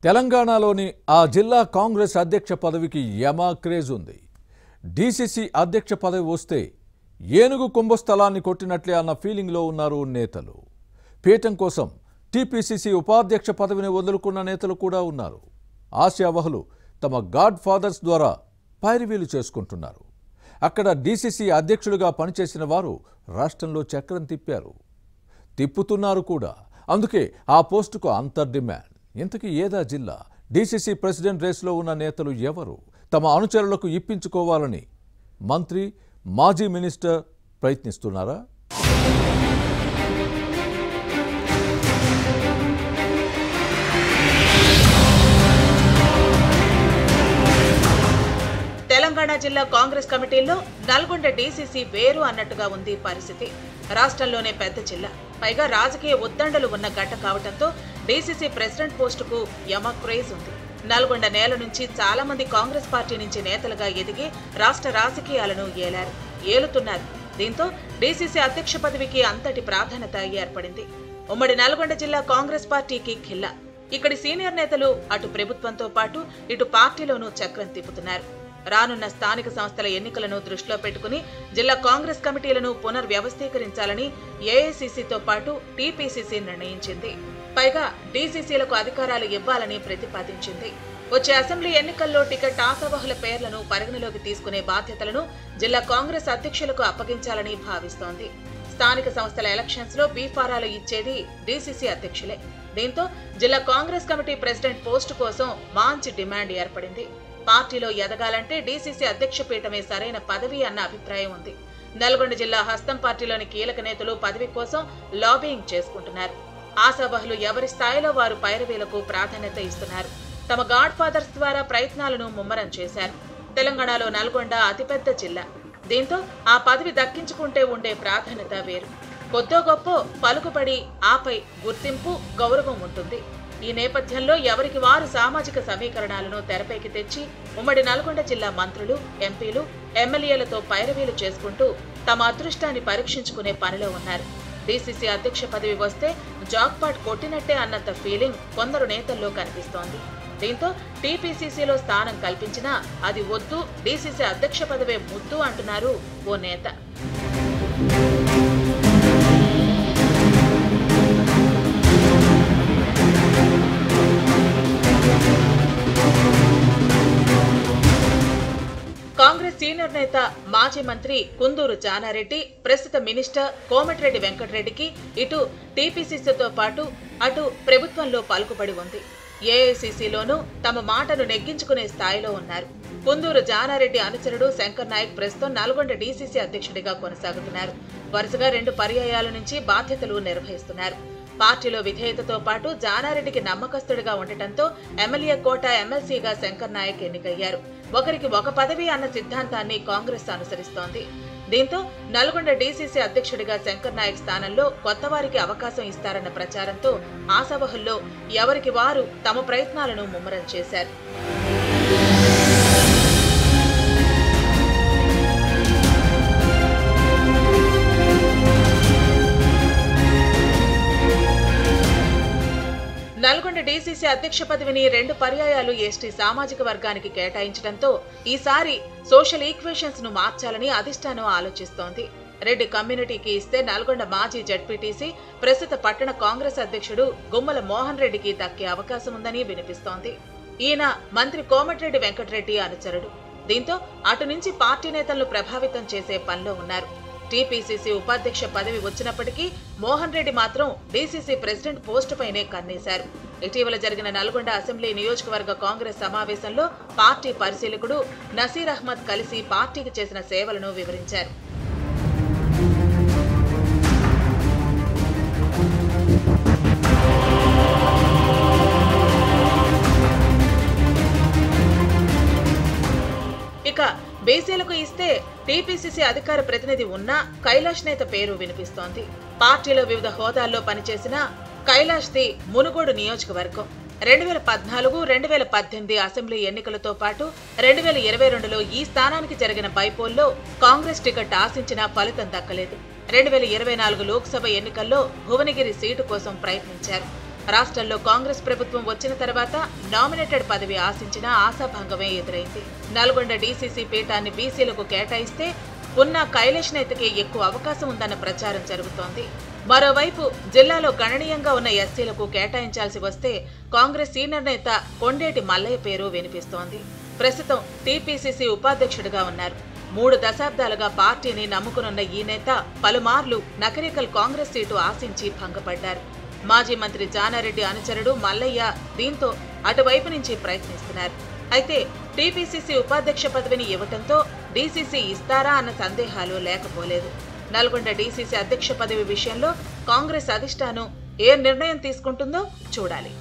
తెలంగాణలోని ఆ జిల్లా కాంగ్రెస్ అధ్యక్ష పదవికి యమా క్రేజ్ ఉంది. డీసీసీ అధ్యక్ష పదవి వస్తే ఏనుగు కుంభస్థలాన్ని కొట్టినట్లే అన్న ఫీలింగ్లో ఉన్నారు నేతలు. పీఠం కోసం టీపీసీసీ ఉపాధ్యక్ష పదవిని వదులుకున్న నేతలు కూడా ఉన్నారు. ఆశావహులు తమ గాడ్ ఫాదర్స్ ద్వారా పైరవీలు చేసుకుంటున్నారు. అక్కడ డీసీసీ అధ్యక్షులుగా పనిచేసిన వారు రాష్ట్రంలో చక్రం తిప్పుతున్నారు కూడా. అందుకే ఆ పోస్టుకు అంత డిమాండ్. ఇంతకీ ఏదా జిల్లా? డీసీసీ ప్రెసిడెంట్ రేసులో ఉన్న నేతలు ఎవరు? తమ అనుచరులకు ఇప్పించుకోవాలని మంత్రి, మాజీ మినిస్టర్ ప్రయత్నిస్తున్నారా? తెలంగాణ జిల్లా కాంగ్రెస్ కమిటీల్లో నల్గొండ డీసీసీ వేరు అన్నట్టుగా ఉంది పరిస్థితి. రాష్ట్రంలోనే పెద్ద జిల్లా, పైగా రాజకీయ ఉద్దండలు ఉన్న గడ్డ కావడంతో డీసీసీ ప్రెసిడెంట్ పోస్టుకు యమ క్రేజ్ ఉంది. నల్గొండ నేల నుంచి చాలా మంది కాంగ్రెస్ పార్టీ నుంచి నేతలుగా ఎదిగి రాష్ట్ర రాజకీయాలను ఏలుతున్నారు. దీంతో డీసీసీ అధ్యక్ష పదవికి అంతటి ప్రాధాన్యత ఏర్పడింది. ఉమ్మడి నల్గొండ జిల్లా కాంగ్రెస్ పార్టీకి ఖిల్లా. ఇక్కడి సీనియర్ నేతలు అటు ప్రభుత్వంతో పాటు ఇటు పార్టీలోనూ చక్రం తిప్పుతున్నారు. రానున్న స్థానిక సంస్థల ఎన్నికలను దృష్టిలో పెట్టుకుని జిల్లా కాంగ్రెస్ కమిటీలను పునర్వ్యవస్థీకరించాలని ఏఐసీసీతో పాటు టీపీసీసీ నిర్ణయించింది. పైగా డీసీసీలకు అధికారాలు ఇవ్వాలని ప్రతిపాదించింది. వచ్చే అసెంబ్లీ ఎన్నికల్లో టికెట్ ఆశావహుల పేర్లను పరిగణలోకి తీసుకునే బాధ్యతలను జిల్లా కాంగ్రెస్ అధ్యక్షులకు అప్పగించాలని భావిస్తోంది. స్థానిక సంస్థల ఎలక్షన్స్ లో బీఫారాలు ఇచ్చేది డీసీసీ అధ్యక్షులే. దీంతో జిల్లా కాంగ్రెస్ కమిటీ ప్రెసిడెంట్ పోస్టు కోసం మంచి డిమాండ్ ఏర్పడింది. పార్టీలో ఎదగాలంటే డీసీసీ అధ్యక్ష పీఠమే సరైన పదవి అన్న అభిప్రాయం ఉంది. నల్గొండ జిల్లా హస్తం పార్టీలోని కీలక నేతలు పదవి కోసం లాబింగ్ చేసుకుంటున్నారు. ఆశావహులు ఎవరి స్థాయిలో వారు పైరవీలకు ప్రాధాన్యత ఇస్తున్నారు. తమ గాడ్ ఫాదర్స్ ద్వారా ప్రయత్నాలను ముమ్మరం చేశారు. తెలంగాణలో నల్గొండ అతిపెద్ద జిల్లా. దీంతో ఆ పదవి దక్కించుకుంటే ఉండే ప్రాధాన్యత వేరు. కొద్దో గొప్ప పలుకుబడి, ఆపై గుర్తింపు, గౌరవం ఉంటుంది. ఈ నేపథ్యంలో ఎవరికి వారు సామాజిక సమీకరణాలను తెరపైకి తెచ్చి ఉమ్మడి నల్గొండ జిల్లా మంత్రులు, ఎంపీలు, ఎమ్మెల్యేలతో పైరవీలు చేసుకుంటూ తమ అదృష్టాన్ని పరీక్షించుకునే పనిలో ఉన్నారు. డీసీసీ అధ్యక్ష పదవి వస్తే జాక్పాట్ కొట్టినట్టే అన్నంత ఫీలింగ్ కొందరు నేతల్లో కనిపిస్తోంది. దీంతో టీపీసీసీలో స్థానం కల్పించినా అది వద్దు, డీసీసీ అధ్యక్ష పదవే ముద్దు అంటున్నారు ఓ నేత. కాంగ్రెస్ సీనియర్ నేత, మాజీ మంత్రి కుందూరు జానారెడ్డి, ప్రస్తుత మినిస్టర్ కోమటిరెడ్డి వెంకటరెడ్డికి ఇటు టీపీసీసీతో పాటు అటు ప్రభుత్వంలో పలుకుబడి ఉంది. ఏఐసీసీలోనూ తమ మాటను నెగ్గించుకునే స్థాయిలో ఉన్నారు. కుందూరు జానారెడ్డి అనుచరుడు శంకర్ నాయక్ ప్రస్తుతం నల్గొండ డీసీసీ అధ్యక్షుడిగా కొనసాగుతున్నారు. వరుసగా 2 పర్యాయాల నుంచి బాధ్యతలు నిర్వహిస్తున్నారు. పార్టీలో విధేయతతో పాటు జానారెడ్డికి నమ్మకస్తుడిగా ఉండటంతో ఎమ్మెల్యే కోట ఎమ్మెల్సీగా శంకర్ నాయక్ ఎన్నికయ్యారు. ఒకరికి ఒక పదవి అన్న సిద్ధాంతాన్ని కాంగ్రెస్ అనుసరిస్తోంది. దీంతో నల్గొండ డీసీసీ అధ్యక్షుడిగా శంకర్ నాయక్ స్థానంలో కొత్త వారికి అవకాశం ఇస్తారన్న ప్రచారంతో ఆశావహుల్లో ఎవరికి వారు తమ ప్రయత్నాలను ముమ్మరం చేశారు. నల్గొండ డీసీసీ అధ్యక్ష పదవిని 2 పర్యాయాలు ఎస్టీ సామాజిక వర్గానికి కేటాయించడంతో ఈసారి సోషల్ ఈక్వేషన్స్ ను మార్చాలని అధిష్టానం ఆలోచిస్తోంది. రెడ్డి కమ్యూనిటీకి ఇస్తే నల్గొండ మాజీ జడ్పీటీసీ, ప్రస్తుత పట్టణ కాంగ్రెస్ అధ్యక్షుడు గుమ్మల మోహన్ రెడ్డికి దక్కే అవకాశం ఉందని వినిపిస్తోంది. ఈయన మంత్రి కోమటిరెడ్డి వెంకటరెడ్డి అనుచరుడు. దీంతో అటు నుంచి పార్టీ నేతలను ప్రభావితం చేసే పనిలో ఉన్నారు. టీపీసీసీ ఉపాధ్యక్ష పదవి వచ్చినప్పటికీ మోహన్ రెడ్డి మాత్రం డీసీసీ ప్రెసిడెంట్ పోస్టుపైనే కన్నేశారు. ఇటీవల జరిగిన నల్గొండ అసెంబ్లీ నియోజకవర్గ కాంగ్రెస్ సమావేశంలో పార్టీ పరిశీలకుడు నసీర్ అహ్మద్ కలిసి పార్టీకి చేసిన సేవలను వివరించారు. ఇక బీసీలకు ఇస్తే టీపీసీసీ అధికార ప్రతినిధి ఉన్నా కైలాష్ నేత పేరు వినిపిస్తోంది. పార్టీలో వివిధ హోదాల్లో పనిచేసిన కైలాష్ ది మునుగోడు నియోజకవర్గం. 2014, 2018 అసెంబ్లీ ఎన్నికలతో పాటు 2022లో ఈ స్థానానికి జరిగిన బైపోల్లో కాంగ్రెస్ టికెట్ ఆశించినా ఫలితం దక్కలేదు. 2024 లోక్సభ ఎన్నికల్లో భువనగిరి సీటు కోసం ప్రయత్నించారు. రాష్ట్రంలో కాంగ్రెస్ ప్రభుత్వం వచ్చిన తర్వాత నామినేటెడ్ పదవి ఆశించిన ఆశాభంగమే ఎదురైంది. నల్గొండ డీసీసీ పీఠాన్ని బీసీలకు కేటాయిస్తే ఉన్న కైలేష్ నేతకే ఎక్కువ అవకాశం ఉందన్న ప్రచారం జరుగుతోంది. మరోవైపు జిల్లాలో గణనీయంగా ఉన్న ఎస్సీలకు కేటాయించాల్సి వస్తే కాంగ్రెస్ సీనియర్ నేత కొండేటి మల్లయ్య పేరు వినిపిస్తోంది. ప్రస్తుతం టీపీసీసీ ఉపాధ్యక్షుడిగా ఉన్నారు. 3 దశాబ్దాలుగా పార్టీని నమ్ముకునున్న ఈ నేత పలుమార్లు నకరికల్ కాంగ్రెస్ సీటు ఆశించి భంగపడ్డారు. మాజీ మంత్రి జానారెడ్డి అనుచరుడు మల్లయ్య దీంతో అటువైపు నుంచి ప్రయత్నిస్తున్నారు. అయితే టీపీసీసీ ఉపాధ్యక్ష పదవిని ఇవ్వటంతో డీసీసీ ఇస్తారా అన్న సందేహాలు లేకపోలేదు. నల్గొండ డీసీసీ అధ్యక్ష పదవి విషయంలో కాంగ్రెస్ అధిష్టానం ఏ నిర్ణయం తీసుకుంటుందో చూడాలి.